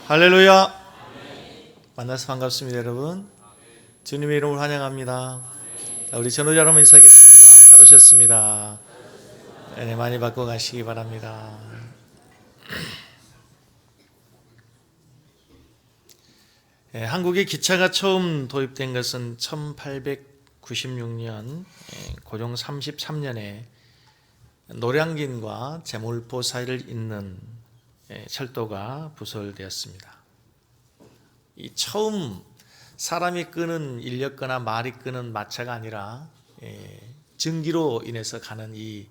할렐루야. 만나서 반갑습니다, 여러분. 주님의 이름을 환영합니다. 우리 전우자 여러분 인사하겠습니다. 잘 오셨습니다. 네, 많이 받고 가시기 바랍니다. 네, 한국에 기차가 처음 도입된 것은 1896년 고종 33년에 노량진과 제물포 사이를 잇는 철도가 부설되었습니다. 이 처음 사람이 끄는 인력거나 말이 끄는 마차가 아니라 전기로 인해서 가는 이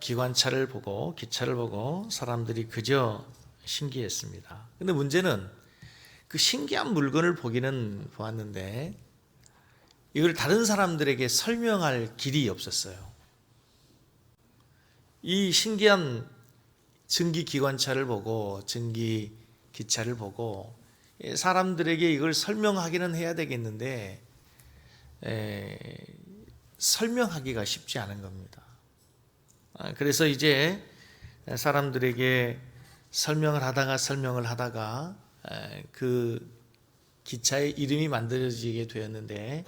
기관차를 보고 기차를 보고 사람들이 그저 신기했습니다. 근데 문제는 그 신기한 물건을 보기는 보았는데 이걸 다른 사람들에게 설명할 길이 없었어요. 이 신기한 전기 기관차를 보고 전기 기차를 보고 사람들에게 이걸 설명하기는 해야 되겠는데 설명하기가 쉽지 않은 겁니다. 그래서 이제 사람들에게 설명을 하다가 그 기차의 이름이 만들어지게 되었는데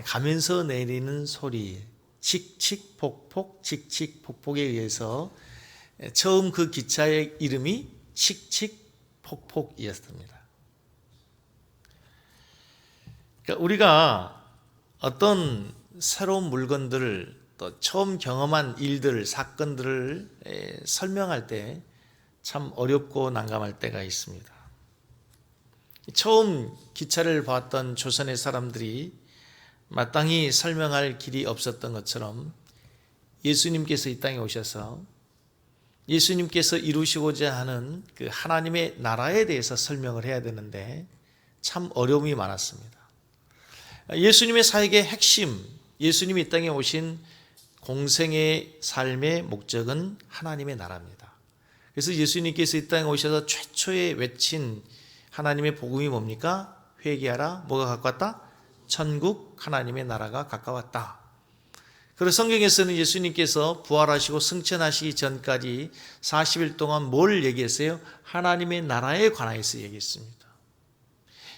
가면서 내리는 소리 칙칙폭폭 칙칙폭폭에 의해서 처음 그 기차의 이름이 칙칙폭폭이었습니다. 그러니까 우리가 어떤 새로운 물건들을 또 처음 경험한 일들, 사건들을 설명할 때 참 어렵고 난감할 때가 있습니다. 처음 기차를 봤던 조선의 사람들이 마땅히 설명할 길이 없었던 것처럼 예수님께서 이 땅에 오셔서 예수님께서 이루시고자 하는 그 하나님의 나라에 대해서 설명을 해야 되는데 참 어려움이 많았습니다. 예수님의 사역의 핵심, 예수님이 이 땅에 오신 공생의 삶의 목적은 하나님의 나라입니다. 그래서 예수님께서 이 땅에 오셔서 최초에 외친 하나님의 복음이 뭡니까? 회개하라. 뭐가 가까웠다? 천국 하나님의 나라가 가까웠다. 그래서 성경에서는 예수님께서 부활하시고 승천하시기 전까지 40일 동안 뭘 얘기했어요? 하나님의 나라에 관하여서 얘기했습니다.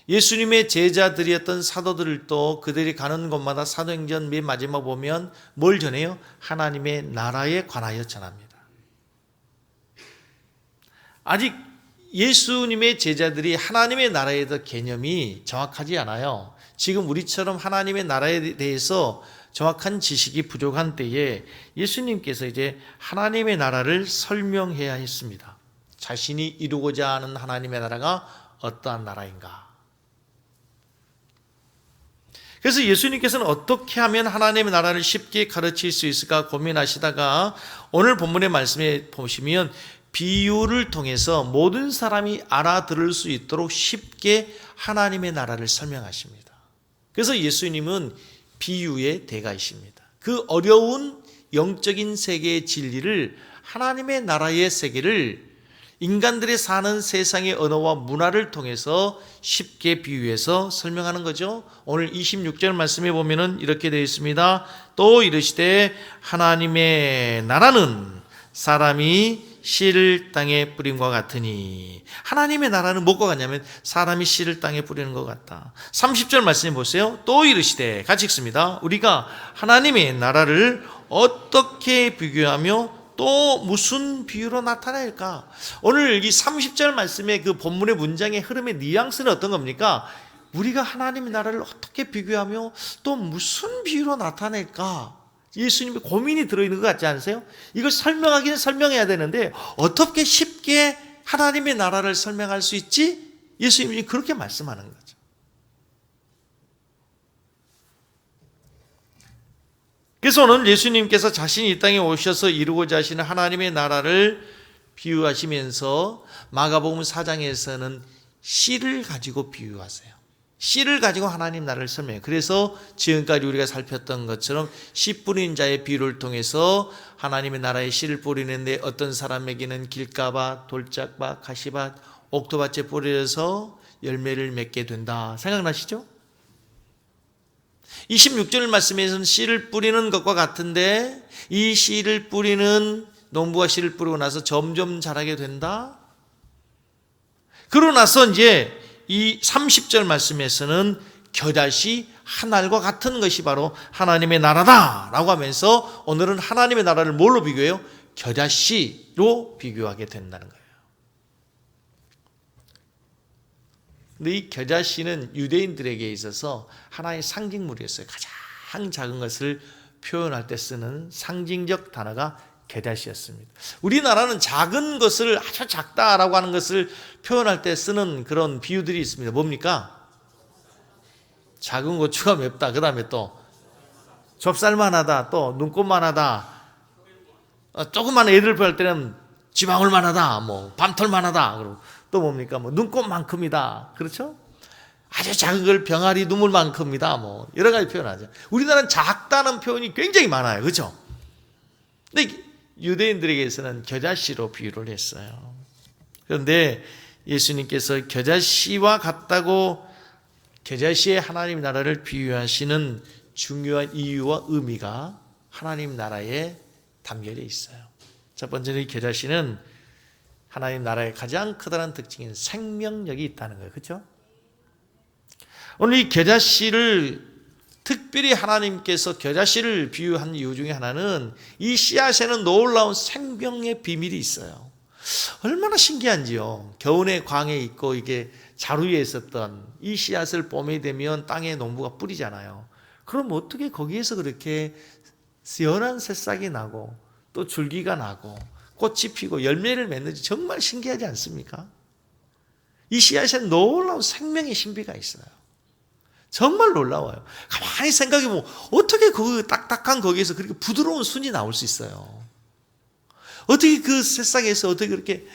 예수님의 제자들이었던 사도들도 그들이 가는 곳마다 사도행전 맨 마지막 보면 뭘 전해요? 하나님의 나라에 관하여 전합니다. 아직 예수님의 제자들이 하나님의 나라에 대한 개념이 정확하지 않아요. 지금 우리처럼 하나님의 나라에 대해서 정확한 지식이 부족한 때에 예수님께서 이제 하나님의 나라를 설명해야 했습니다. 자신이 이루고자 하는 하나님의 나라가 어떠한 나라인가. 그래서 예수님께서는 어떻게 하면 하나님의 나라를 쉽게 가르칠 수 있을까 고민하시다가 오늘 본문의 말씀에 보시면 비유를 통해서 모든 사람이 알아들을 수 있도록 쉽게 하나님의 나라를 설명하십니다. 그래서 예수님은 비유의 대가이십니다. 그 어려운 영적인 세계의 진리를 하나님의 나라의 세계를 인간들이 사는 세상의 언어와 문화를 통해서 쉽게 비유해서 설명하는 거죠. 오늘 26절 말씀에 보면은 이렇게 되어 있습니다. 또 이르시되 하나님의 나라는 사람이 씨를 땅에 뿌림과 같으니 하나님의 나라는 뭐가 같냐면 사람이 씨를 땅에 뿌리는 것 같다. 30절 말씀해 보세요. 또 이르시되 같이 읽습니다. 우리가 하나님의 나라를 어떻게 비교하며 또 무슨 비유로 나타낼까? 오늘 이 30절 말씀의 그 본문의 문장의 흐름의 뉘앙스는 어떤 겁니까? 우리가 하나님의 나라를 어떻게 비교하며 또 무슨 비유로 나타낼까? 예수님의 고민이 들어있는 것 같지 않으세요? 이걸 설명하기는 설명해야 되는데 어떻게 쉽게 하나님의 나라를 설명할 수 있지? 예수님이 그렇게 말씀하는 거죠. 그래서 오늘 예수님께서 자신이 이 땅에 오셔서 이루고자 하시는 하나님의 나라를 비유하시면서 마가복음 4장에서는 씨를 가지고 비유하세요. 씨를 가지고 하나님 나라를 설명해요. 그래서 지금까지 우리가 살폈던 것처럼 씨 뿌린 자의 비유를 통해서 하나님의 나라에 씨를 뿌리는데 어떤 사람에게는 길가밭, 돌짝밭, 가시밭, 옥토밭에 뿌려서 열매를 맺게 된다. 생각나시죠? 26절 말씀에서는 씨를 뿌리는 것과 같은데 이 씨를 뿌리는 농부가 씨를 뿌리고 나서 점점 자라게 된다. 그러고 나서 이제 이 30절 말씀에서는 겨자씨 한 알과 같은 것이 바로 하나님의 나라다라고 하면서 오늘은 하나님의 나라를 뭘로 비교해요? 겨자씨로 비교하게 된다는 거예요. 근데 이 겨자씨는 유대인들에게 있어서 하나의 상징물이었어요. 가장 작은 것을 표현할 때 쓰는 상징적 단어가 겨자씨였습니다. 우리나라는 작은 것을 아주 작다라고 하는 것을 표현할 때 쓰는 그런 비유들이 있습니다. 뭡니까? 작은 고추가 맵다. 그 다음에 또 좁쌀만하다. 또 눈곱만하다. 조그만 애들 볼 때는 쥐방울만하다. 뭐 밤털만하다. 그리고 또 뭡니까? 뭐 눈곱만큼이다. 그렇죠? 아주 작은 걸 병아리 눈물만큼이다. 뭐 여러 가지 표현하죠. 우리나라는 작다는 표현이 굉장히 많아요. 그렇죠? 근데 유대인들에게서는 겨자씨로 비유를 했어요. 그런데 예수님께서 겨자씨와 같다고 겨자씨의 하나님 나라를 비유하시는 중요한 이유와 의미가 하나님 나라에 담겨 있어요. 첫 번째는 이 겨자씨는 하나님 나라의 가장 커다란 특징인 생명력이 있다는 거예요. 그렇죠? 오늘 이 겨자씨를 특별히 하나님께서 겨자씨를 비유한 이유 중에 하나는 이 씨앗에는 놀라운 생명의 비밀이 있어요. 얼마나 신기한지요. 겨우내 광에 있고 이게 자루 위에 있었던 이 씨앗을 봄이 되면 땅에 농부가 뿌리잖아요. 그럼 어떻게 거기에서 그렇게 연한 새싹이 나고 또 줄기가 나고 꽃이 피고 열매를 맺는지 정말 신기하지 않습니까? 이 씨앗에는 놀라운 생명의 신비가 있어요. 정말 놀라워요. 가만히 생각해보면 어떻게 그 딱딱한 거기에서 그렇게 부드러운 순이 나올 수 있어요. 어떻게 그 새싹에서 어떻게 그렇게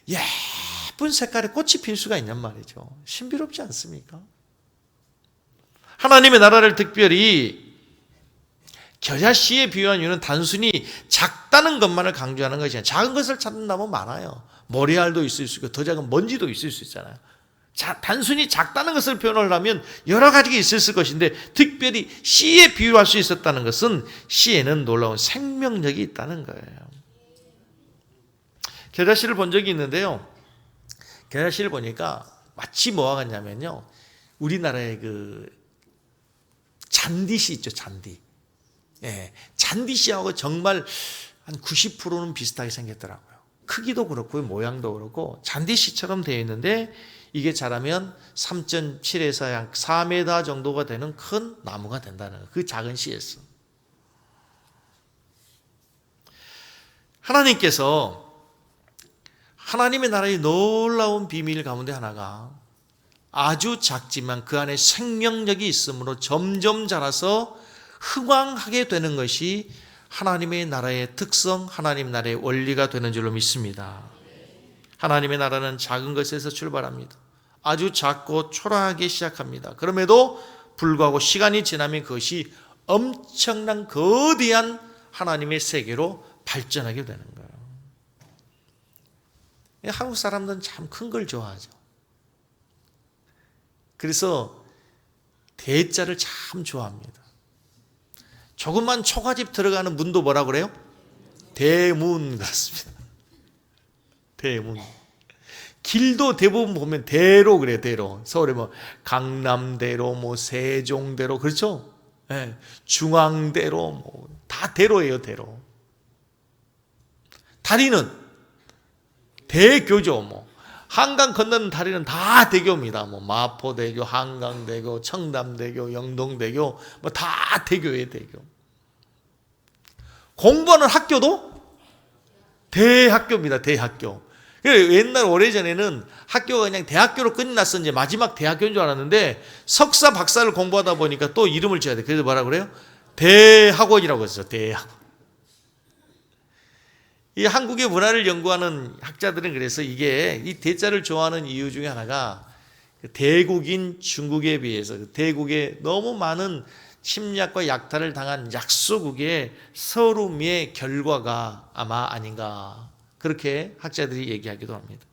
예쁜 색깔의 꽃이 필 수가 있냔 말이죠. 신비롭지 않습니까? 하나님의 나라를 특별히 겨자씨에 비유한 이유는 단순히 작다는 것만을 강조하는 것이 아니라 작은 것을 찾는다면 많아요. 모래알도 있을 수 있고 더 작은 먼지도 있을 수 있잖아요. 단순히 작다는 것을 표현하려면 여러 가지가 있었을 것인데 특별히 씨에 비유할 수 있었다는 것은 씨에는 놀라운 생명력이 있다는 거예요. 겨자씨를 본 적이 있는데요. 겨자씨를 보니까 마치 뭐와 같냐면요. 우리나라의 그 잔디씨 있죠. 잔디. 예, 잔디씨하고 정말 한 90%는 비슷하게 생겼더라고요. 크기도 그렇고 모양도 그렇고 잔디씨처럼 되어 있는데 이게 자라면 3.7에서 약 4m 정도가 되는 큰 나무가 된다는 거예요. 그 작은 씨에서. 하나님께서 하나님의 나라의 놀라운 비밀 가운데 하나가 아주 작지만 그 안에 생명력이 있으므로 점점 자라서 흥왕하게 되는 것이 하나님의 나라의 특성, 하나님 나라의 원리가 되는 줄로 믿습니다. 하나님의 나라는 작은 것에서 출발합니다. 아주 작고 초라하게 시작합니다. 그럼에도 불구하고 시간이 지나면 그것이 엄청난 거대한 하나님의 세계로 발전하게 되는 거예요. 한국 사람들은 참 큰 걸 좋아하죠. 그래서 대자를 참 좋아합니다. 조그만 초가집 들어가는 문도 뭐라 그래요? 대문 그렇습니다. 대문. 길도 대부분 보면 대로 그래요. 대로. 서울에 뭐 강남대로, 뭐 세종대로 그렇죠? 네. 중앙대로 뭐 다 대로예요. 대로. 다리는 대교죠. 뭐 한강 건너는 다리는 다 대교입니다. 뭐 마포대교, 한강대교, 청담대교, 영동대교 뭐 다 대교예요. 대교. 공부하는 학교도 대학교입니다. 대학교. 옛날 오래전에는 학교가 그냥 대학교로 끝났어. 이제 마지막 대학교인 줄 알았는데 석사 박사를 공부하다 보니까 또 이름을 지어야 돼. 그래서 뭐라 그래요? 대학원이라고 했어요. 대학원. 이 한국의 문화를 연구하는 학자들은 그래서 이게 이 대자를 좋아하는 이유 중에 하나가 대국인 중국에 비해서 대국에 너무 많은 침략과 약탈을 당한 약소국의 서름의 결과가 아마 아닌가 그렇게 학자들이 얘기하기도 합니다.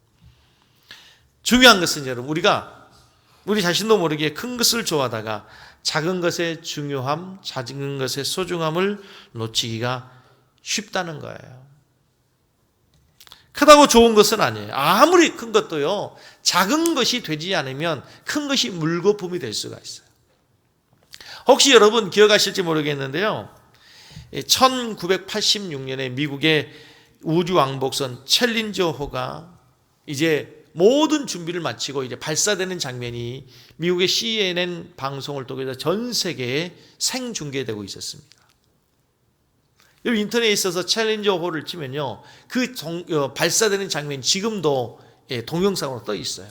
중요한 것은 여러분 우리 자신도 모르게 큰 것을 좋아하다가 작은 것의 중요함, 작은 것의 소중함을 놓치기가 쉽다는 거예요. 크다고 좋은 것은 아니에요. 아무리 큰 것도요, 작은 것이 되지 않으면 큰 것이 물거품이 될 수가 있어요. 혹시 여러분 기억하실지 모르겠는데요, 1986년에 미국의 우주왕복선 챌린저호가 이제 모든 준비를 마치고 이제 발사되는 장면이 미국의 CNN 방송을 통해서 전 세계에 생중계되고 있었습니다. 여러분 인터넷에 있어서 챌린저호를 치면요, 그 발사되는 장면이 지금도 동영상으로 떠 있어요.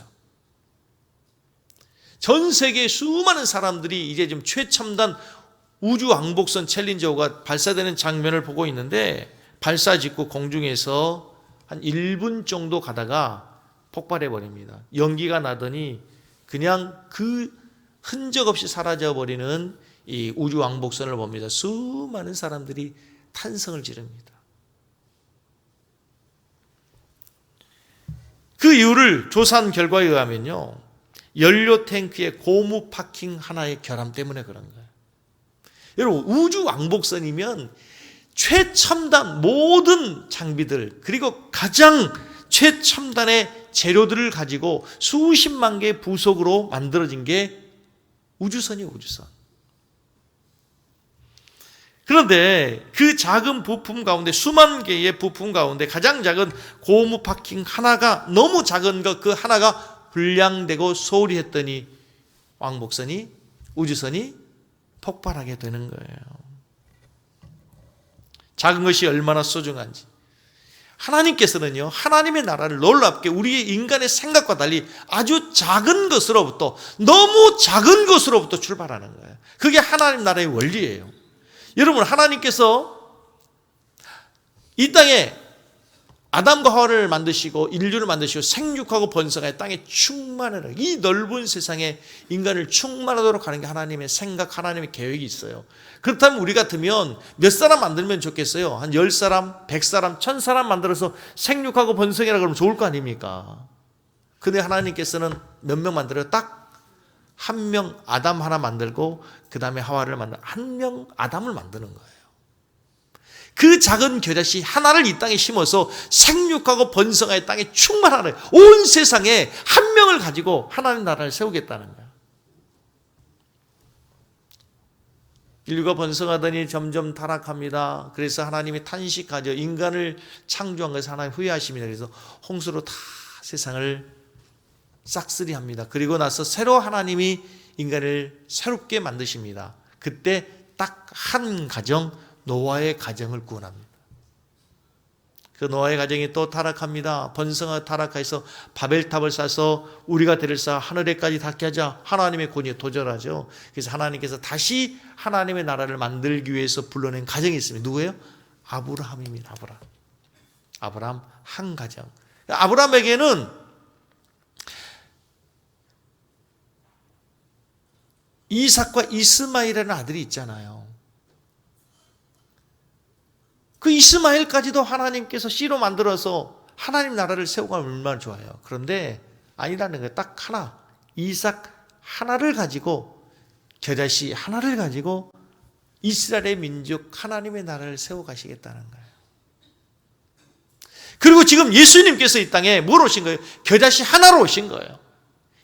전 세계 수많은 사람들이 이제 좀 최첨단 우주왕복선 챌린저호가 발사되는 장면을 보고 있는데, 발사 직후 공중에서 한 1분 정도 가다가 폭발해 버립니다. 연기가 나더니 그냥 그 흔적 없이 사라져 버리는 이 우주왕복선을 봅니다. 수많은 사람들이 탄성을 지릅니다. 그 이유를 조사한 결과에 의하면요, 연료 탱크의 고무 파킹 하나의 결함 때문에 그런 거예요. 여러분, 우주왕복선이면 최첨단 모든 장비들, 그리고 가장 최첨단의 재료들을 가지고 수십만 개의 부속으로 만들어진 게 우주선이에요, 우주선. 그런데 그 작은 부품 가운데, 수만 개의 부품 가운데 가장 작은 고무 파킹 하나가, 너무 작은 것 그 하나가 불량되고 소홀히 했더니 우주선이 폭발하게 되는 거예요. 작은 것이 얼마나 소중한지. 하나님께서는요, 하나님의 나라를 놀랍게 우리의 인간의 생각과 달리 아주 작은 것으로부터, 너무 작은 것으로부터 출발하는 거예요. 그게 하나님 나라의 원리예요. 여러분, 하나님께서 이 땅에 아담과 하와를 만드시고 인류를 만드시고 생육하고 번성하여 땅에 충만하라, 이 넓은 세상에 인간을 충만하도록 하는 게 하나님의 생각, 하나님의 계획이 있어요. 그렇다면 우리 같으면 몇 사람 만들면 좋겠어요? 한 10사람, 100사람, 1000사람 만들어서 생육하고 번성이라 그러면 좋을 거 아닙니까? 근데 하나님께서는 몇 명 만들어요? 딱 한 명 아담 하나 만들고 그 다음에 하와를 만들고 한 명 아담을 만드는 거예요. 그 작은 겨자씨 하나를 이 땅에 심어서 생육하고 번성하여 땅에 충만하는, 온 세상에 한 명을 가지고 하나님 나라를 세우겠다는 거예요. 인류가 번성하더니 점점 타락합니다. 그래서 하나님이 탄식하죠. 인간을 창조한 것을 하나님 후회하십니다. 그래서 홍수로 다 세상을 싹쓸이합니다. 그리고 나서 새로 하나님이 인간을 새롭게 만드십니다. 그때 딱 한 가정, 노아의 가정을 구원합니다. 그 노아의 가정이 또 타락합니다. 번성하고 타락해서 바벨탑을 쌓아서 우리가 대를 쌓아 하늘에까지 닿게 하자. 하나님의 권위에 도전하죠. 그래서 하나님께서 다시 하나님의 나라를 만들기 위해서 불러낸 가정이 있습니다. 누구예요? 아브라함입니다. 아브라함 한 가정. 아브라함에게는 이삭과 이스마엘이라는 아들이 있잖아요. 그 이스마엘까지도 하나님께서 씨로 만들어서 하나님 나라를 세우고 하면 얼마나 좋아요. 그런데 아니라는 거예요. 딱 하나, 이삭 하나를 가지고, 겨자씨 하나를 가지고 이스라엘의 민족 하나님의 나라를 세워가시겠다는 거예요. 그리고 지금 예수님께서 이 땅에 뭘 오신 거예요? 겨자씨 하나로 오신 거예요.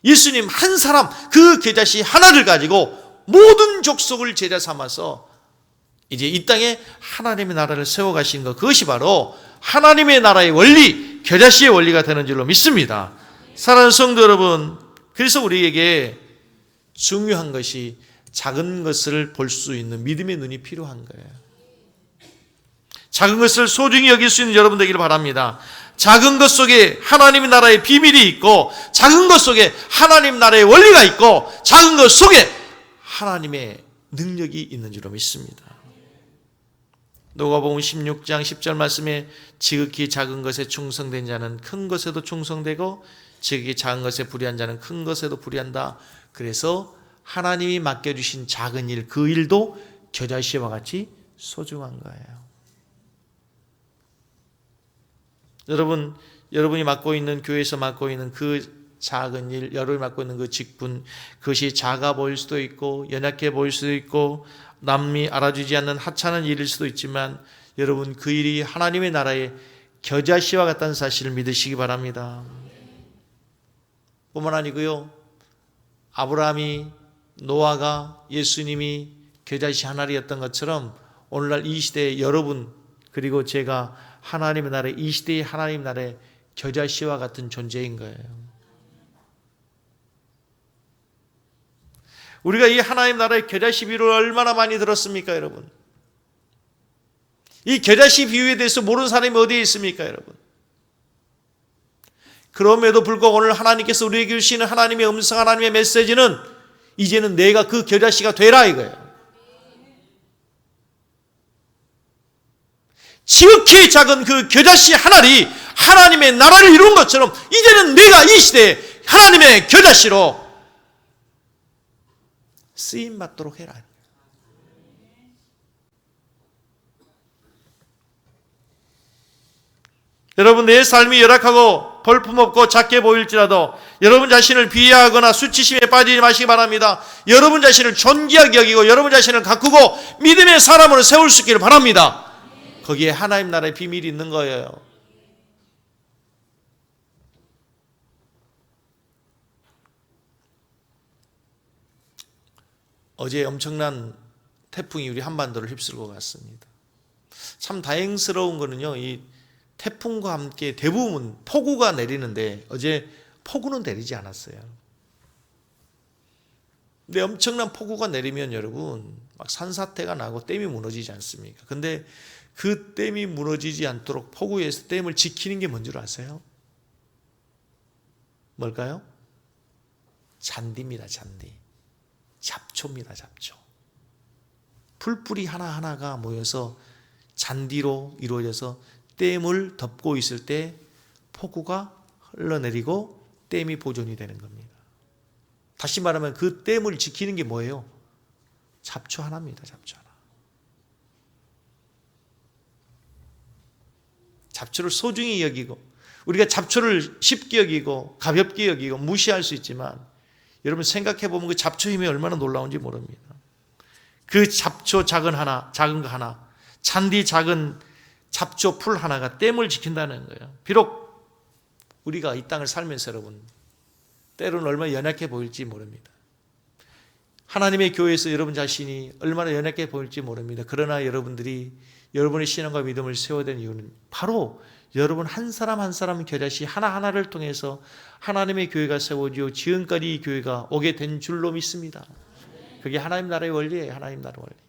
예수님 한 사람, 그 겨자씨 하나를 가지고 모든 족속을 제자 삼아서 이제 이 땅에 하나님의 나라를 세워가신 것, 그것이 바로 하나님의 나라의 원리, 겨자씨의 원리가 되는 줄로 믿습니다. 사랑하는 성도 여러분, 그래서 우리에게 중요한 것이 작은 것을 볼 수 있는 믿음의 눈이 필요한 거예요. 작은 것을 소중히 여길 수 있는 여러분 되기를 바랍니다. 작은 것 속에 하나님의 나라의 비밀이 있고, 작은 것 속에 하나님 나라의 원리가 있고, 작은 것 속에 하나님의 능력이 있는 줄로 믿습니다. 누가복음 16장 10절 말씀에 지극히 작은 것에 충성된 자는 큰 것에도 충성되고 지극히 작은 것에 불의한 자는 큰 것에도 불의한다. 그래서 하나님이 맡겨주신 작은 일, 그 일도 겨자씨와 같이 소중한 거예요. 여러분이 맡고 있는, 교회에서 맡고 있는 그 작은 일, 여러분이 맡고 있는 그 직분, 그것이 작아 보일 수도 있고 연약해 보일 수도 있고 남이 알아주지 않는 하찮은 일일 수도 있지만, 여러분 그 일이 하나님의 나라의 겨자씨와 같다는 사실을 믿으시기 바랍니다. 뿐만 아니고요, 아브라함이, 노아가, 예수님이 겨자씨 한 알이었던 것처럼 오늘날 이 시대의 여러분, 그리고 제가 하나님의 나라의, 이 시대의 하나님 나라의 겨자씨와 같은 존재인 거예요. 우리가 이 하나님 나라의 겨자씨 비유를 얼마나 많이 들었습니까, 여러분? 이 겨자씨 비유에 대해서 모르는 사람이 어디에 있습니까, 여러분? 그럼에도 불구하고 오늘 하나님께서 우리에게 주시는 하나님의 음성, 하나님의 메시지는 이제는 내가 그 겨자씨가 되라 이거예요. 지극히 작은 그 겨자씨 한 알이 하나님의 나라를 이룬 것처럼 이제는 내가 이 시대에 하나님의 겨자씨로 쓰임받도록 해라. 여러분, 내 삶이 열악하고 볼품없고 작게 보일지라도 여러분 자신을 비하하거나 수치심에 빠지지 마시기 바랍니다. 여러분 자신을 존귀하게 여기고 여러분 자신을 가꾸고 믿음의 사람으로 세울 수 있기를 바랍니다. 거기에 하나님 나라의 비밀이 있는 거예요. 어제 엄청난 태풍이 우리 한반도를 휩쓸고 갔습니다. 참 다행스러운 거는요, 이 태풍과 함께 대부분 폭우가 내리는데 어제 폭우는 내리지 않았어요. 근데 엄청난 폭우가 내리면 여러분 막 산사태가 나고 댐이 무너지지 않습니까? 근데 그 댐이 무너지지 않도록 폭우에서 댐을 지키는 게 뭔 줄 아세요? 뭘까요? 잔디입니다. 잔디. 잡초입니다. 잡초. 풀뿌리 하나하나가 모여서 잔디로 이루어져서 댐을 덮고 있을 때 폭우가 흘러내리고 댐이 보존이 되는 겁니다. 다시 말하면 그 댐을 지키는 게 뭐예요? 잡초 하나입니다. 잡초 하나. 잡초를 소중히 여기고 우리가 잡초를 쉽게 여기고 가볍게 여기고 무시할 수 있지만 여러분 생각해 보면 그 잡초 힘이 얼마나 놀라운지 모릅니다. 그 잡초 작은 거 하나, 잔디 작은 잡초 풀 하나가 댐을 지킨다는 거예요. 비록 우리가 이 땅을 살면서 여러분 때로는 얼마나 연약해 보일지 모릅니다. 하나님의 교회에서 여러분 자신이 얼마나 연약해 보일지 모릅니다. 그러나 여러분들이 여러분의 신앙과 믿음을 세워야 되는 이유는 바로 여러분 한 사람 한 사람 겨자씨 하나하나를 통해서 하나님의 교회가 세워지고 지금까지 이 교회가 오게 된 줄로 믿습니다. 그게 하나님 나라의 원리예요. 하나님 나라의 원리.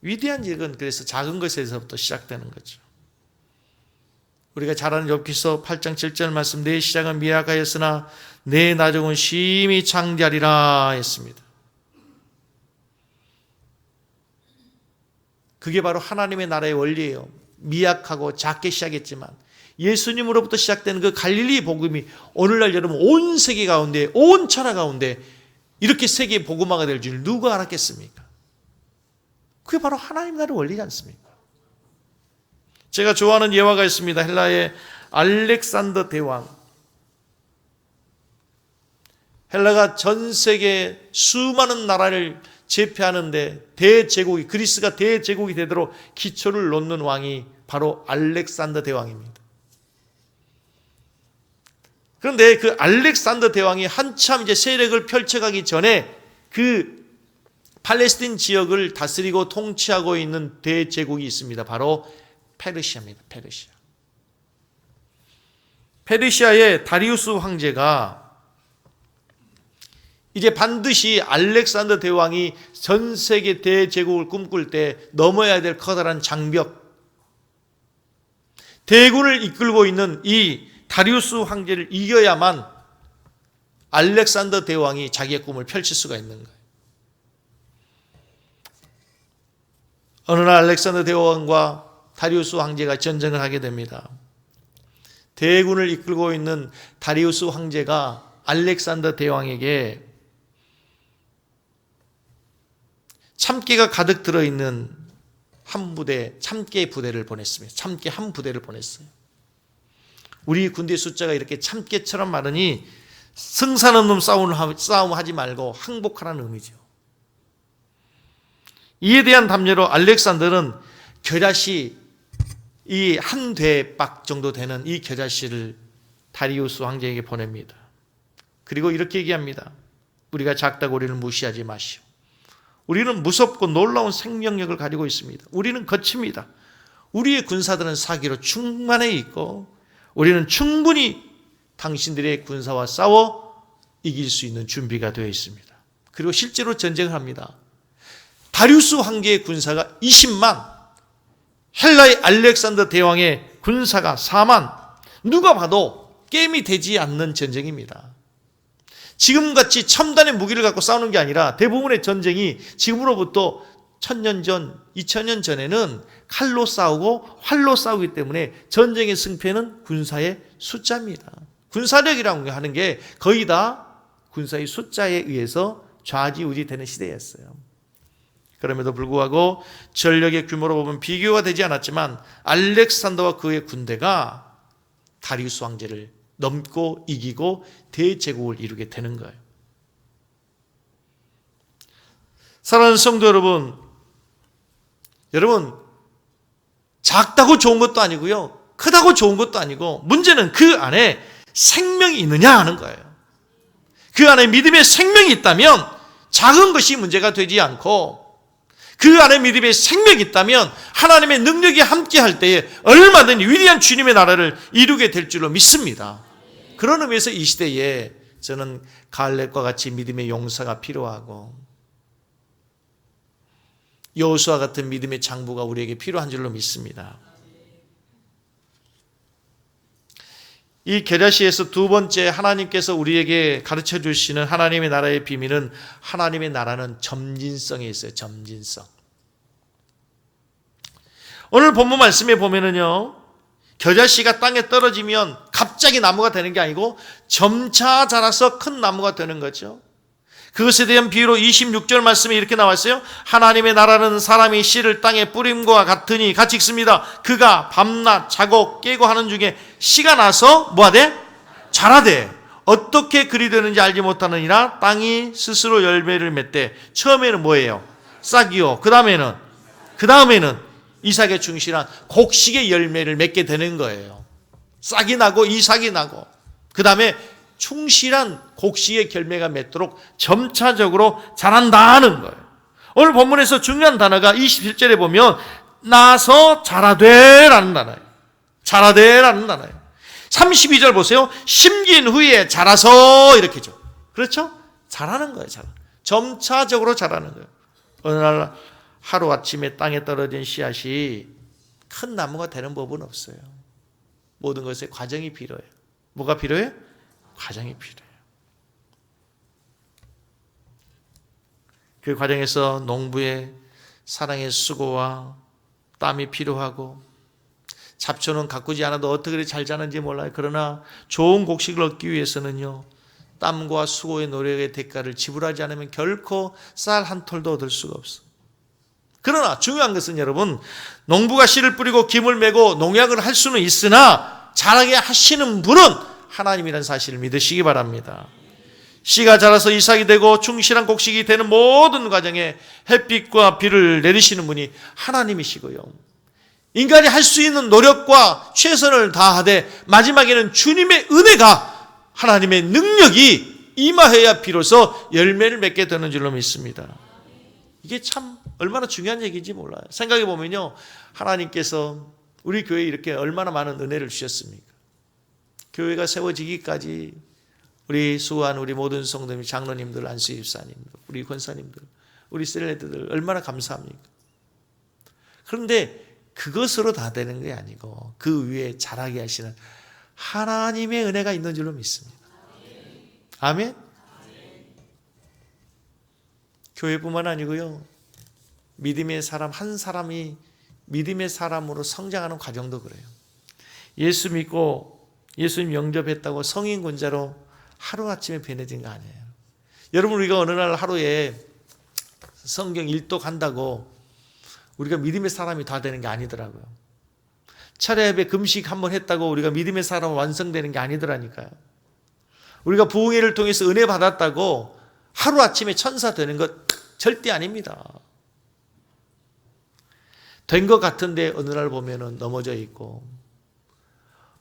위대한 일은 그래서 작은 것에서부터 시작되는 거죠. 우리가 잘 아는 욥기서 8장 7절 말씀, 내 시작은 미약하였으나 내 나중은 심히 창대하리라 했습니다. 그게 바로 하나님의 나라의 원리예요. 미약하고 작게 시작했지만 예수님으로부터 시작된 그 갈릴리 복음이 오늘날 여러분 온 세계 가운데, 온 천하 가운데 이렇게 세계 복음화가 될 줄 누가 알았겠습니까? 그게 바로 하나님 나라의 원리지 않습니까? 제가 좋아하는 예화가 있습니다. 헬라의 알렉산더 대왕. 헬라가 전 세계 수많은 나라를 제패하는데 대제국이, 그리스가 대제국이 되도록 기초를 놓는 왕이 바로 알렉산더 대왕입니다. 그런데 그 알렉산더 대왕이 한참 이제 세력을 펼쳐가기 전에 그 팔레스틴 지역을 다스리고 통치하고 있는 대제국이 있습니다. 바로 페르시아입니다. 페르시아. 페르시아의 다리우스 황제가 이제 반드시 알렉산더 대왕이 전 세계 대제국을 꿈꿀 때 넘어야 될 커다란 장벽, 대군을 이끌고 있는 이 다리우스 황제를 이겨야만 알렉산더 대왕이 자기의 꿈을 펼칠 수가 있는 거예요. 어느 날 알렉산더 대왕과 다리우스 황제가 전쟁을 하게 됩니다. 대군을 이끌고 있는 다리우스 황제가 알렉산더 대왕에게 참깨가 가득 들어있는 한 부대, 참깨 부대를 보냈습니다. 참깨 한 부대를 보냈어요. 우리 군대 숫자가 이렇게 참깨처럼 많으니 승산 없는 싸움 하지 말고 항복하라는 의미죠. 이에 대한 담례로 알렉산더는 겨자씨, 이 한 대박 정도 되는 이 겨자씨를 다리우스 황제에게 보냅니다. 그리고 이렇게 얘기합니다. 우리가 작다고 우리를 무시하지 마시오. 우리는 무섭고 놀라운 생명력을 가지고 있습니다. 우리는 거칩니다. 우리의 군사들은 사기로 충만해 있고 우리는 충분히 당신들의 군사와 싸워 이길 수 있는 준비가 되어 있습니다. 그리고 실제로 전쟁을 합니다. 다리우스 황제의 군사가 20만, 헬라의 알렉산더 대왕의 군사가 4만, 누가 봐도 게임이 되지 않는 전쟁입니다. 지금같이 첨단의 무기를 갖고 싸우는 게 아니라 대부분의 전쟁이 지금으로부터 1000년 전, 2000년 전에는 칼로 싸우고 활로 싸우기 때문에 전쟁의 승패는 군사의 숫자입니다. 군사력이라고 하는 게 거의 다 군사의 숫자에 의해서 좌지우지되는 시대였어요. 그럼에도 불구하고 전력의 규모로 보면 비교가 되지 않았지만 알렉산더와 그의 군대가 다리우스 황제를 넘고 이기고 대제국을 이루게 되는 거예요. 사랑하는 성도 여러분, 작다고 좋은 것도 아니고요, 크다고 좋은 것도 아니고, 문제는 그 안에 생명이 있느냐 하는 거예요. 그 안에 믿음의 생명이 있다면 작은 것이 문제가 되지 않고, 그 안에 믿음의 생명이 있다면 하나님의 능력이 함께할 때에 얼마든지 위대한 주님의 나라를 이루게 될 줄로 믿습니다. 그런 의미에서 이 시대에 저는 갈렙과 같이 믿음의 용사가 필요하고 여호수아 같은 믿음의 장부가 우리에게 필요한 줄로 믿습니다. 이 겨자씨에서 두 번째 하나님께서 우리에게 가르쳐 주시는 하나님의 나라의 비밀은, 하나님의 나라는 점진성에 있어요. 점진성. 오늘 본문 말씀에 보면은요, 겨자씨가 땅에 떨어지면 갑자기 나무가 되는 게 아니고 점차 자라서 큰 나무가 되는 거죠. 그것에 대한 비유로 26절 말씀에 이렇게 나왔어요. 하나님의 나라는 사람이 씨를 땅에 뿌림과 같으니, 같이 읽습니다. 그가 밤낮 자고 깨고 하는 중에 씨가 나서 뭐하되? 자라되. 어떻게 그리 되는지 알지 못하느니라. 땅이 스스로 열매를 맺되. 처음에는 뭐예요? 싹이요. 그 다음에는 이삭에 충실한 곡식의 열매를 맺게 되는 거예요. 싹이 나고 이삭이 나고 그 다음에 충실한 곡식의 열매가 맺도록 점차적으로 자란다는 거예요. 오늘 본문에서 중요한 단어가 27절에 보면 나서 자라되라는 단어예요. 자라되라는 단어예요. 32절 보세요. 심긴 후에 자라서 이렇게죠. 그렇죠? 자라는 거예요. 점차적으로 자라는 거예요. 어느 날 하루아침에 땅에 떨어진 씨앗이 큰 나무가 되는 법은 없어요. 모든 것에 과정이 필요해요. 뭐가 필요해요? 과정이 필요해요. 그 과정에서 농부의 사랑의 수고와 땀이 필요하고, 잡초는 가꾸지 않아도 어떻게 잘 자는지 몰라요. 그러나 좋은 곡식을 얻기 위해서는요, 땀과 수고의 노력의 대가를 지불하지 않으면 결코 쌀 한 톨도 얻을 수가 없어요. 그러나 중요한 것은 여러분, 농부가 씨를 뿌리고 김을 메고 농약을 할 수는 있으나 자라게 하시는 분은 하나님이라는 사실을 믿으시기 바랍니다. 씨가 자라서 이삭이 되고 충실한 곡식이 되는 모든 과정에 햇빛과 비를 내리시는 분이 하나님이시고요, 인간이 할 수 있는 노력과 최선을 다하되 마지막에는 주님의 은혜가, 하나님의 능력이 임하여야 비로소 열매를 맺게 되는 줄로 믿습니다. 이게 참 얼마나 중요한 얘기인지 몰라요. 생각해 보면요, 하나님께서 우리 교회에 이렇게 얼마나 많은 은혜를 주셨습니까? 교회가 세워지기까지 우리 수고한 우리 모든 성도님, 장로님들, 안수 집사님, 우리 권사님들, 우리 셀레드들 얼마나 감사합니까? 그런데 그것으로 다 되는 게 아니고 그 위에 자라게 하시는 하나님의 은혜가 있는 줄로 믿습니다. 아멘? 교회뿐만 아니고요, 믿음의 사람 한 사람이 믿음의 사람으로 성장하는 과정도 그래요. 예수 믿고 예수님 영접했다고 성인 군자로 하루아침에 변해진 거 아니에요. 여러분, 우리가 어느 날 하루에 성경 일독한다고 우리가 믿음의 사람이 다 되는 게 아니더라고요. 철야 예배 금식 한번 했다고 우리가 믿음의 사람 완성되는 게 아니더라니까요. 우리가 부흥회를 통해서 은혜 받았다고 하루아침에 천사 되는 것 절대 아닙니다. 된 것 같은데 어느 날 보면은 넘어져 있고,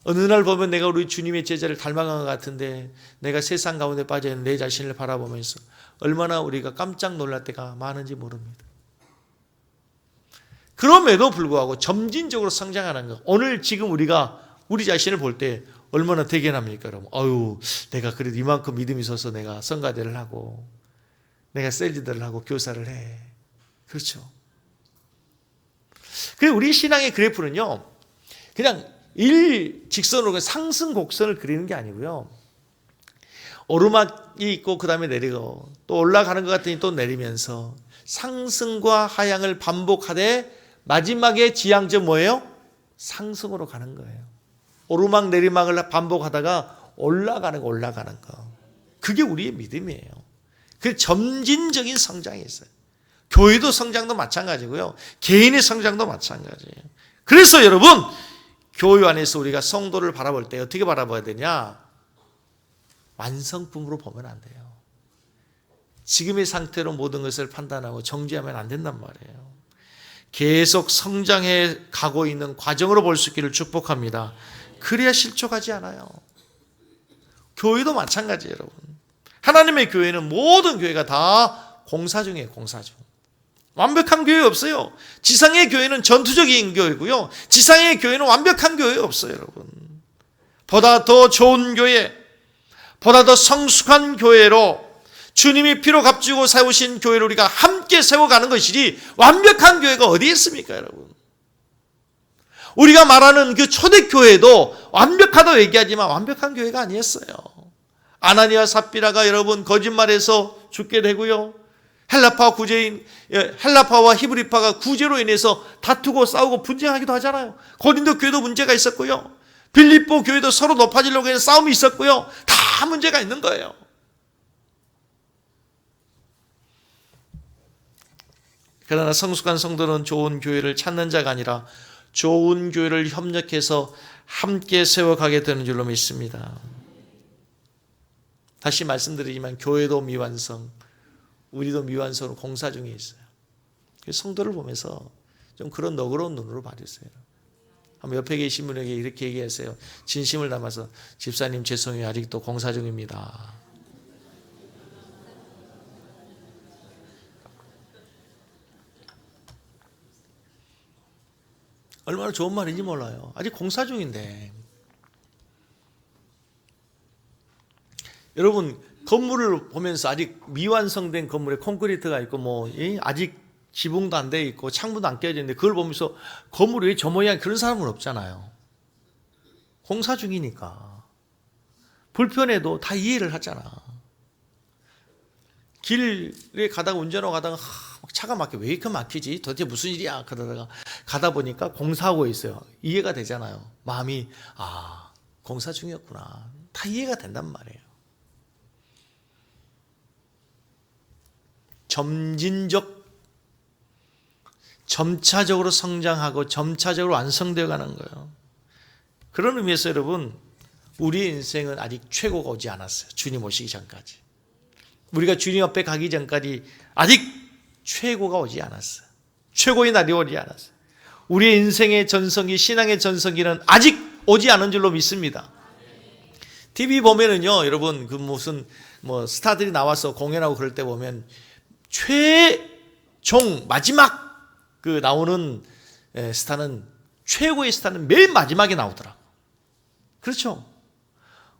어느 날 보면 내가 우리 주님의 제자를 닮아간 것 같은데 내가 세상 가운데 빠져있는 내 자신을 바라보면서 얼마나 우리가 깜짝 놀랄 때가 많은지 모릅니다. 그럼에도 불구하고 점진적으로 성장하는 것. 오늘 지금 우리가 우리 자신을 볼 때 얼마나 대견합니까, 여러분? 내가 그래도 이만큼 믿음이 있어서 내가 성가대를 하고 내가 셀리더를 하고 교사를 해. 그렇죠. 그리고 우리 신앙의 그래프는요, 그냥 일직선으로 상승 곡선을 그리는 게 아니고요, 오르막이 있고 그 다음에 내리고 또 올라가는 것 같더니 또 내리면서 상승과 하향을 반복하되 마지막에 지향점 뭐예요? 상승으로 가는 거예요. 오르막 내리막을 반복하다가 올라가는 거. 그게 우리의 믿음이에요. 그 점진적인 성장이 있어요. 교회도 성장도 마찬가지고요, 개인의 성장도 마찬가지예요. 그래서 여러분, 교회 안에서 우리가 성도를 바라볼 때 어떻게 바라봐야 되냐? 완성품으로 보면 안 돼요. 지금의 상태로 모든 것을 판단하고 정지하면 안 된단 말이에요. 계속 성장해 가고 있는 과정으로 볼 수 있기를 축복합니다. 그래야 실족하지 않아요. 교회도 마찬가지예요, 여러분. 하나님의 교회는 모든 교회가 다 공사 중이에요, 공사 중. 완벽한 교회 없어요. 지상의 교회는 전투적인 교회고요, 지상의 교회는 완벽한 교회 없어요, 여러분. 보다 더 좋은 교회, 보다 더 성숙한 교회로 주님이 피로 값주고 세우신 교회를 우리가 함께 세워가는 것이지 완벽한 교회가 어디 있습니까, 여러분? 우리가 말하는 그 초대교회도 완벽하다고 얘기하지만 완벽한 교회가 아니었어요. 아나니아 삽비라가 여러분 거짓말해서 죽게 되고요, 헬라파와 히브리파가 구제로 인해서 다투고 싸우고 분쟁하기도 하잖아요. 고린도 교회도 문제가 있었고요, 빌립보 교회도 서로 높아지려고 해서 싸움이 있었고요. 다 문제가 있는 거예요. 그러나 성숙한 성도는 좋은 교회를 찾는 자가 아니라 좋은 교회를 협력해서 함께 세워가게 되는 줄로 믿습니다. 다시 말씀드리지만 교회도 미완성, 우리도 미완성으로 공사 중에 있어요. 성도를 보면서 좀 그런 너그러운 눈으로 봐주세요. 한번 옆에 계신 분에게 이렇게 얘기하세요. 진심을 담아서, 집사님 죄송해요, 아직도 공사 중입니다. 얼마나 좋은 말인지 몰라요. 아직 공사 중인데. 여러분, 건물을 보면서 아직 미완성된 건물에 콘크리트가 있고 아직 지붕도 안 돼 있고 창문도 안 깨져 있는데 그걸 보면서 건물이 왜 저 모양, 그런 사람은 없잖아요. 공사 중이니까. 불편해도 다 이해를 하잖아. 길에 가다가 운전하고 가다가 차가 막혀, 왜 이렇게 막히지? 도대체 무슨 일이야? 그러다가 가다 보니까 공사하고 있어요. 이해가 되잖아요. 마음이 공사 중이었구나. 다 이해가 된단 말이에요. 점차적으로 성장하고 점차적으로 완성되어 가는 거예요. 그런 의미에서 여러분, 우리의 인생은 아직 최고가 오지 않았어요. 주님 오시기 전까지. 우리가 주님 앞에 가기 전까지 아직 최고가 오지 않았어요. 최고의 날이 오지 않았어요. 우리의 인생의 전성기, 신앙의 전성기는 아직 오지 않은 줄로 믿습니다. TV 보면은요, 여러분, 무슨 스타들이 나와서 공연하고 그럴 때 보면 최종 마지막 나오는 스타는, 최고의 스타는 맨 마지막에 나오더라고. 그렇죠?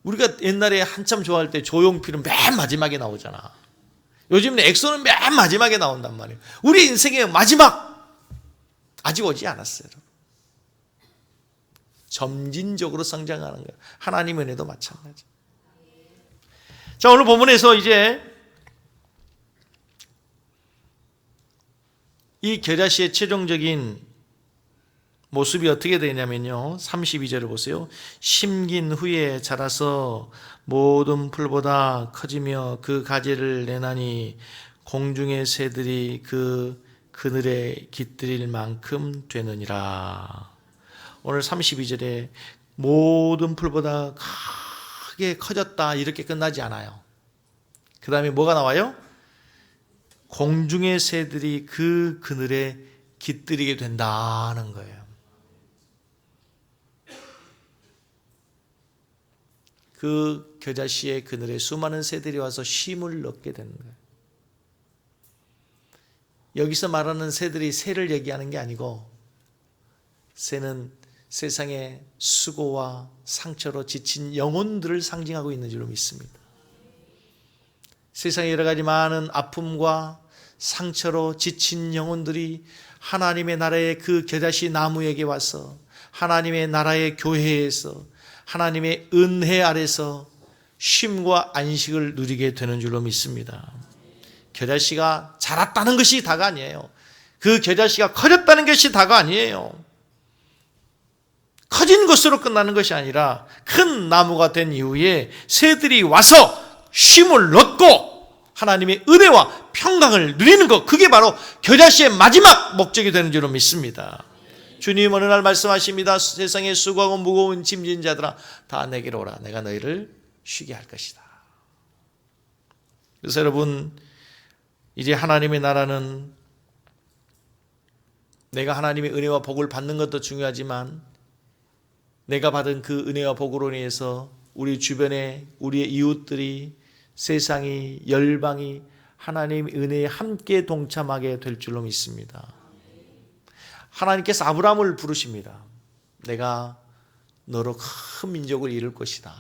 우리가 옛날에 한참 좋아할 때 조용필은 맨 마지막에 나오잖아. 요즘은 엑소는 맨 마지막에 나온단 말이에요. 우리 인생의 마지막 아직 오지 않았어요. 점진적으로 성장하는 거예요. 하나님의 은혜도 마찬가지. 자, 오늘 본문에서 이제 이 겨자씨의 최종적인 모습이 어떻게 되냐면요, 32절을 보세요. 심긴 후에 자라서 모든 풀보다 커지며 그 가지를 내나니 공중의 새들이 그 그늘에 깃들일 만큼 되느니라. 오늘 32절에 모든 풀보다 크게 커졌다 이렇게 끝나지 않아요. 그 다음에 뭐가 나와요? 공중의 새들이 그 그늘에 깃들이게 된다는 거예요. 그 겨자씨의 그늘에 수많은 새들이 와서 쉼을 얻게 되는 거예요. 여기서 말하는 새들이 새를 얘기하는 게 아니고, 새는 세상의 수고와 상처로 지친 영혼들을 상징하고 있는 줄로 믿습니다. 세상에 여러 가지 많은 아픔과 상처로 지친 영혼들이 하나님의 나라의 그 겨자씨 나무에게 와서 하나님의 나라의 교회에서 하나님의 은혜 아래서 쉼과 안식을 누리게 되는 줄로 믿습니다. 겨자씨가 자랐다는 것이 다가 아니에요. 그 겨자씨가 커졌다는 것이 다가 아니에요. 커진 것으로 끝나는 것이 아니라 큰 나무가 된 이후에 새들이 와서 쉼을 얻고 하나님의 은혜와 평강을 누리는 것, 그게 바로 겨자씨의 마지막 목적이 되는 줄로 믿습니다. 주님 어느 날 말씀하십니다. 세상에 수고하고 무거운 짐진 자들아 다 내게로 오라. 내가 너희를 쉬게 할 것이다. 그래서 여러분, 이제 하나님의 나라는 내가 하나님의 은혜와 복을 받는 것도 중요하지만 내가 받은 그 은혜와 복으로 인해서 우리 주변에 우리의 이웃들이, 세상이, 열방이 하나님의 은혜에 함께 동참하게 될 줄로 믿습니다. 하나님께서 아브라함을 부르십니다. 내가 너로 큰 민족을 이룰 것이다.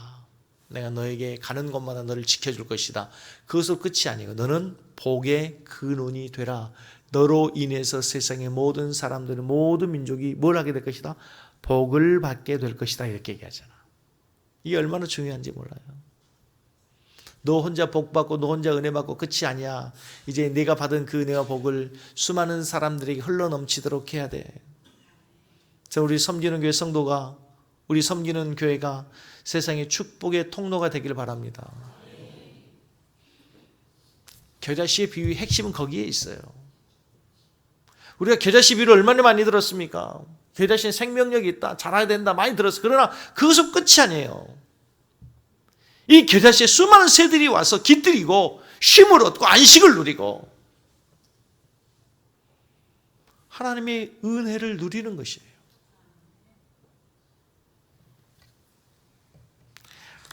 내가 너에게 가는 곳마다 너를 지켜줄 것이다. 그것으로 끝이 아니고 너는 복의 근원이 되라. 너로 인해서 세상의 모든 사람들은, 모든 민족이 뭘 하게 될 것이다? 복을 받게 될 것이다. 이렇게 얘기하잖아. 이게 얼마나 중요한지 몰라요. 너 혼자 복 받고 너 혼자 은혜 받고 끝이 아니야. 이제 네가 받은 그 은혜와 복을 수많은 사람들에게 흘러넘치도록 해야 돼. 자, 우리 섬기는 교회 성도가, 우리 섬기는 교회가 세상의 축복의 통로가 되길 바랍니다. 겨자씨의 비유의 핵심은 거기에 있어요. 우리가 겨자씨 비유를 얼마나 많이 들었습니까? 겨자씨는 생명력이 있다, 자라야 된다, 많이 들었어. 그러나 그것은 끝이 아니에요. 이 겨자씨에 수많은 새들이 와서 깃들이고 쉼을 얻고 안식을 누리고 하나님의 은혜를 누리는 것이에요.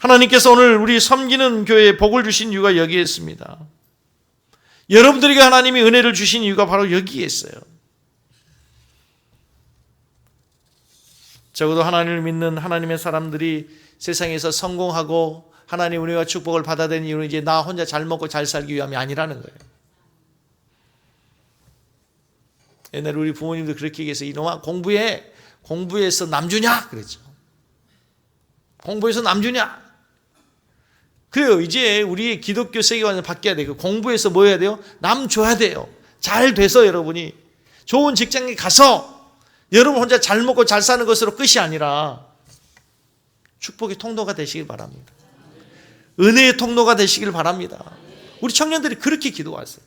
하나님께서 오늘 우리 섬기는 교회에 복을 주신 이유가 여기에 있습니다. 여러분들에게 하나님이 은혜를 주신 이유가 바로 여기에 있어요. 적어도 하나님을 믿는 하나님의 사람들이 세상에서 성공하고 하나님의 은혜와 축복을 받아들인 이유는 이제 나 혼자 잘 먹고 잘 살기 위함이 아니라는 거예요. 옛날에 우리 부모님도 그렇게 얘기해서 이놈아 공부해서 남 주냐? 그랬죠. 공부해서 남 주냐? 그래요. 이제 우리 기독교 세계관을 바뀌어야 돼요. 공부해서 뭐 해야 돼요? 남 줘야 돼요. 잘 돼서 여러분이 좋은 직장에 가서 여러분 혼자 잘 먹고 잘 사는 것으로 끝이 아니라 축복의 통로가 되시길 바랍니다. 은혜의 통로가 되시길 바랍니다. 우리 청년들이 그렇게 기도하세요.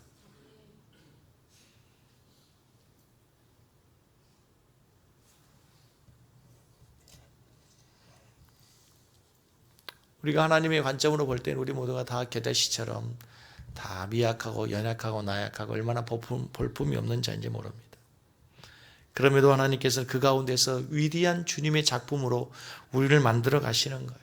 우리가 하나님의 관점으로 볼 때는 우리 모두가 다 겨자씨처럼 다 미약하고 연약하고 나약하고 얼마나 볼품이 없는 자인지 모릅니다. 그럼에도 하나님께서는 그 가운데서 위대한 주님의 작품으로 우리를 만들어 가시는 거예요.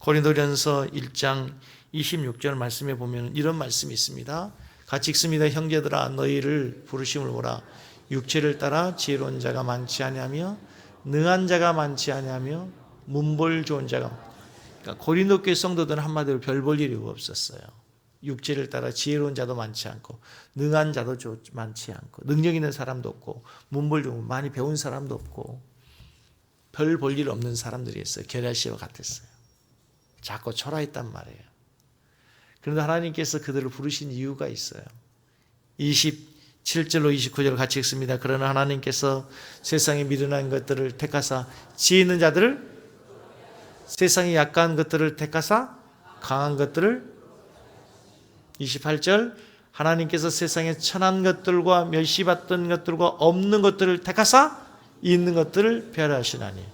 고린도전서 1장 26절 말씀에 보면 이런 말씀이 있습니다. 같이 읽습니다. 형제들아 너희를 부르심을 보라. 육체를 따라 지혜로운 자가 많지 아니하며 능한 자가 많지 아니하며 문벌 좋은 자가, 그러니까 고린도 교회 성도들은 한마디로 별 볼 일이 없었어요. 육체를 따라 지혜로운 자도 많지 않고 능한 자도 많지 않고 능력 있는 사람도 없고 문벌 좋은, 많이 배운 사람도 없고 별 볼 일 없는 사람들이었어요. 겨자씨와 같았어요. 작고 초라했단 말이에요. 그런데 하나님께서 그들을 부르신 이유가 있어요. 27절로 29절 같이 읽습니다. 그러나 하나님께서 세상에 미련한 것들을 택하사 지혜 있는 자들을, 세상에 약한 것들을 택하사 강한 것들을, 28절 하나님께서 세상에 천한 것들과 멸시받던 것들과 없는 것들을 택하사 있는 것들을 멸하시나니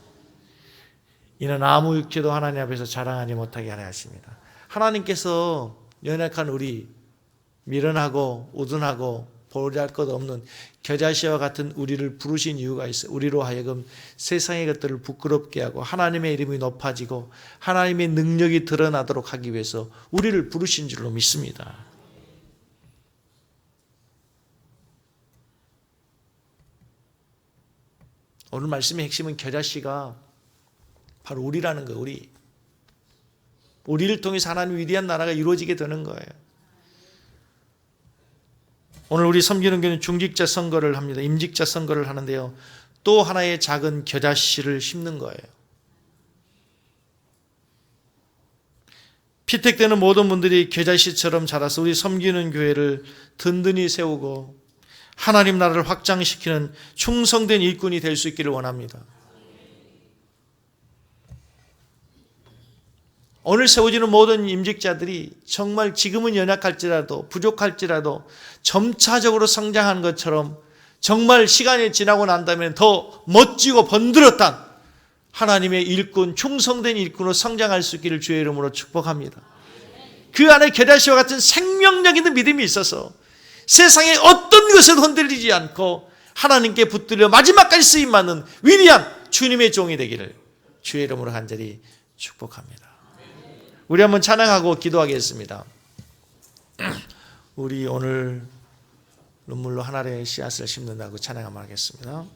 이는 아무 육체도 하나님 앞에서 자랑하지 못하게 하려 하십니다. 하나님께서 연약한 우리, 미련하고 우둔하고 보잘것없는 겨자씨와 같은 우리를 부르신 이유가 있어요. 우리로 하여금 세상의 것들을 부끄럽게 하고 하나님의 이름이 높아지고 하나님의 능력이 드러나도록 하기 위해서 우리를 부르신 줄로 믿습니다. 오늘 말씀의 핵심은 겨자씨가 바로 우리라는 거예요. 우리를 통해서 하나님 위대한 나라가 이루어지게 되는 거예요. 오늘 우리 섬기는 교회는 중직자 선거를 합니다. 임직자 선거를 하는데요. 또 하나의 작은 겨자씨를 심는 거예요. 피택되는 모든 분들이 겨자씨처럼 자라서 우리 섬기는 교회를 든든히 세우고 하나님 나라를 확장시키는 충성된 일꾼이 될 수 있기를 원합니다. 오늘 세워지는 모든 임직자들이 정말 지금은 연약할지라도 부족할지라도 점차적으로 성장하는 것처럼 정말 시간이 지나고 난다면 더 멋지고 번들었던 하나님의 일꾼, 충성된 일꾼으로 성장할 수 있기를 주의 이름으로 축복합니다. 그 안에 겨자씨와 같은 생명력 있는 믿음이 있어서 세상의 어떤 것을 흔들리지 않고 하나님께 붙들려 마지막까지 쓰임받는 위대한 주님의 종이 되기를 주의 이름으로 간절히 축복합니다. 우리 한번 찬양하고 기도하겠습니다. 우리 오늘 눈물로 하나님의 씨앗을 심는다고 찬양 한번 하겠습니다.